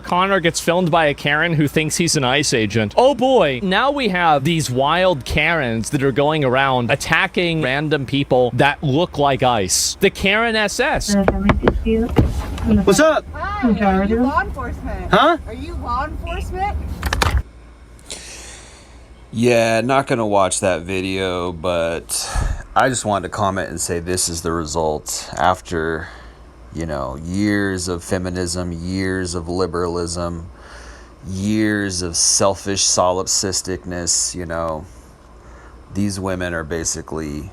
Connor gets filmed by a Karen who thinks he's an ICE agent. Oh boy, now we have these wild Karens that are going around attacking random people that look like ICE. The Karen SS. What's up? Hi, are you law enforcement? Huh? Are you law enforcement? Yeah, not gonna watch that video, but I just wanted to comment and say this is the result after, years of feminism, years of liberalism, years of selfish solipsisticness. These women are basically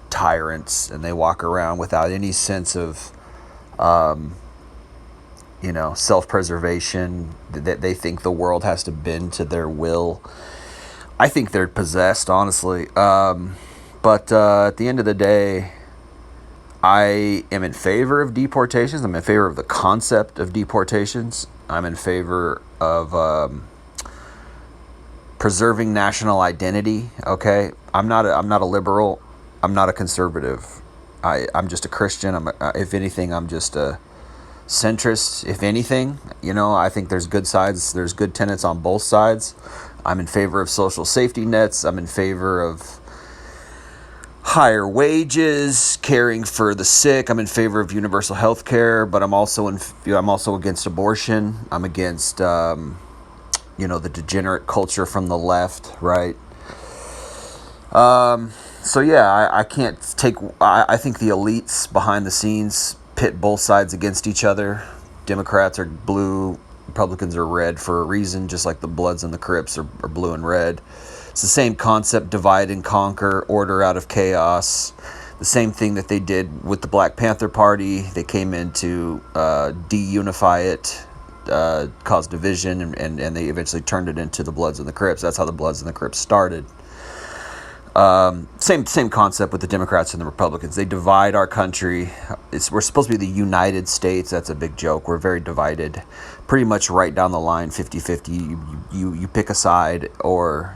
tyrants, and they walk around without any sense of self-preservation, that they think the world has to bend to their will. I think they're possessed, honestly. But at the end of the day, I am in favor of deportations. I'm in favor of the concept of deportations. I'm in favor of preserving national identity. Okay, I'm not a liberal. I'm not a conservative. I'm just a Christian. If anything, I'm just a centrist. If anything, I think there's good sides. There's good tenets on both sides. I'm in favor of social safety nets. I'm in favor of higher wages, caring for the sick. I'm in favor of universal health care, but I'm also against abortion. I'm against the degenerate culture from the left, right? So yeah, I can't take. I think the elites behind the scenes pit both sides against each other. Democrats are blue, Republicans are red for a reason, just like the Bloods and the Crips are blue and red. It's the same concept: divide and conquer, order out of chaos. The same thing that they did with the Black Panther Party. They came in to de-unify it, cause division, and they eventually turned it into the Bloods and the Crips. That's how the Bloods and the Crips started. Same concept with the Democrats and the Republicans. They divide our country. We're supposed to be the United States. That's a big joke. We're very divided, pretty much right down the line, 50-50. You pick a side, or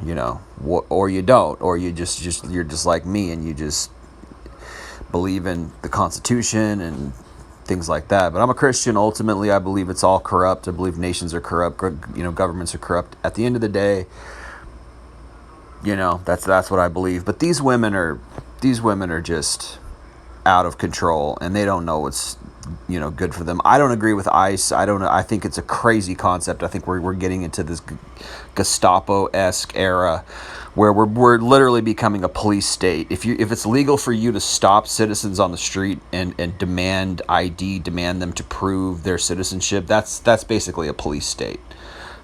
or you don't, or you're just like me, and you just believe in the Constitution and things like that. But I'm a Christian. Ultimately, I believe it's all corrupt. I believe nations are corrupt. Governments are corrupt. At the end of the day, that's what I believe. But these women are just out of control, and they don't know what's good for them. I don't agree with ICE. I think it's a crazy concept. I think we're getting into this Gestapo-esque era where we're literally becoming a police state. If it's legal for you to stop citizens on the street and demand ID, demand them to prove their citizenship, that's basically a police state.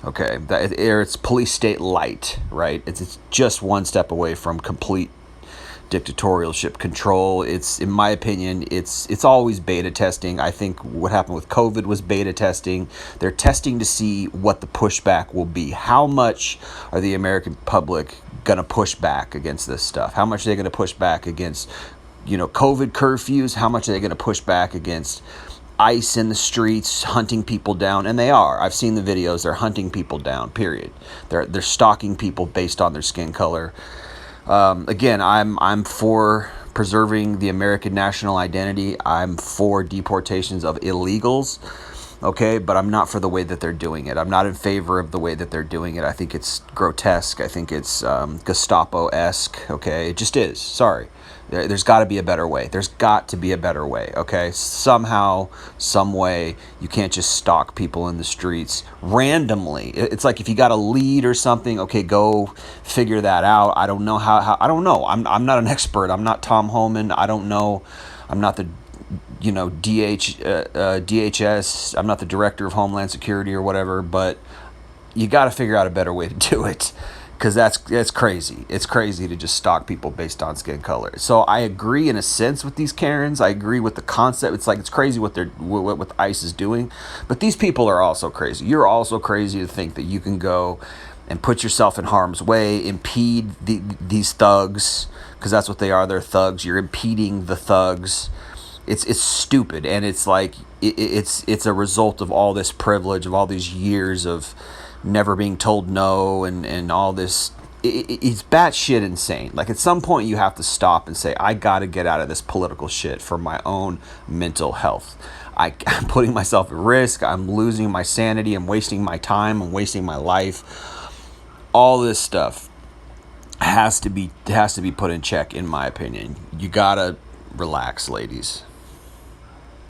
Okay, it's police state light, right? It's just one step away from complete dictatorialship control. It's, in my opinion, it's always beta testing. I think what happened with COVID was beta testing. They're testing to see what the pushback will be. How much are the American public gonna push back against this stuff? How much are they gonna push back against, COVID curfews? How much are they gonna push back against ICE in the streets, hunting people down? And they are. I've seen the videos. They're hunting people down, period. They're stalking people based on their skin color. Again, I'm for preserving the American national identity. I'm for deportations of illegals, okay? But I'm not for the way that they're doing it. I'm not in favor of the way that they're doing it. I think it's grotesque. I think it's Gestapo-esque, okay? It just is. Sorry. There's got to be a better way. There's got to be a better way, okay? Somehow, some way, you can't just stalk people in the streets randomly. It's like if you got a lead or something, okay, go figure that out. I don't know how I don't know. I'm not an expert. I'm not Tom Homan. I don't know. I'm not the DHS. I'm not the director of Homeland Security or whatever, but you got to figure out a better way to do it. Because that's crazy. It's crazy to just stalk people based on skin color. So I agree in a sense with these Karens. I agree with the concept. It's crazy what ICE is doing. But these people are also crazy. You're also crazy to think that you can go and put yourself in harm's way, impede these thugs, because that's what they are. They're thugs. You're impeding the thugs. It's stupid, and it's like it's a result of all this privilege, of all these years of never being told no, and all this. It's batshit insane. Like, at some point you have to stop and say, I gotta get out of this political shit for my own mental health. I'm putting myself at risk. I'm losing my sanity. I'm wasting my time. I'm wasting my life. All this stuff has to be put in check, in my opinion. You gotta relax, ladies.